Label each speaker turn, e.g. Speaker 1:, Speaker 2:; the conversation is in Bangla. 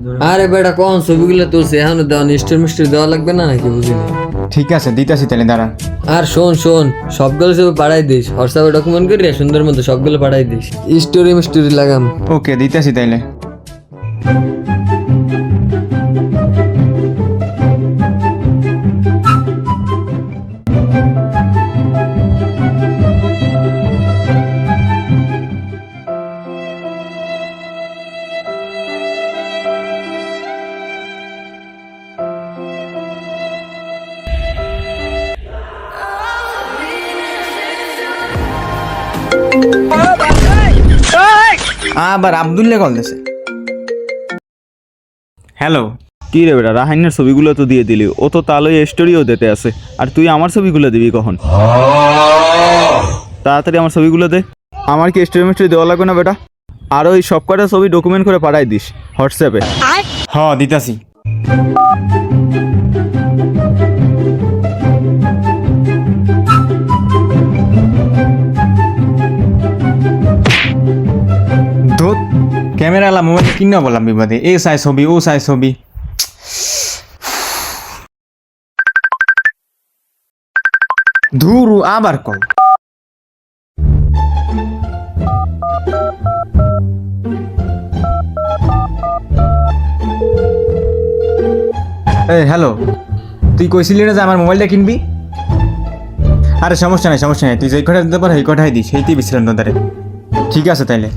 Speaker 1: আরে বেটা কোন ছবিগুলো তুলছে এখনো দেওয়া স্টোর মিস্টোর দেওয়া লাগবে না নাকি বুঝিনি।
Speaker 2: ঠিক আছে দিতাছি তাহলে দাঁড়া।
Speaker 1: আর শোন শোন সবগুলো ছবি পাঠাই দিস হোয়াটসঅ্যাপে ডকুমেন্ট করে সুন্দর মতো সবগুলো পাঠাই দিস স্টোরি মিস্টোরি লাগাম।
Speaker 2: ওকে দিতাছি তাইলে। আবার আব্দুল্লাহ কল দিছে। হ্যালো।
Speaker 3: কি রে বেটা, রাহাইনের ছবিগুলো তো দিয়ে দিলি, ও তো তালই স্টোরিও দিতে আছে, আর তুই আমার ছবিগুলো দিবি কখন? তাড়াতাড়ি আমার ছবিগুলো দে। আমার কি স্টোরি মিস্টোরি দেওয়া লাগবে না বেটা? আর ওই সব কটা ছবি ডকুমেন্ট করে পাঠাই দিস হোয়াটসঅ্যাপে।
Speaker 2: হ দিতাছি। ধুত ক্যামেরা আলা মোবাইল কিনা বললাম বিবাদে, এ চাই ছবি ও চাই ছবি। ধুরু আবার কল। এই হ্যালো, তুই কইছিলি না যে আমার মোবাইলটা কিনবি? আরে সমস্যা নাই তুই যেই কটা দিতে পারো এই কটাই দিস, সেইটাই বিছিলাম তোদের। ঠিক আছে তাইলে।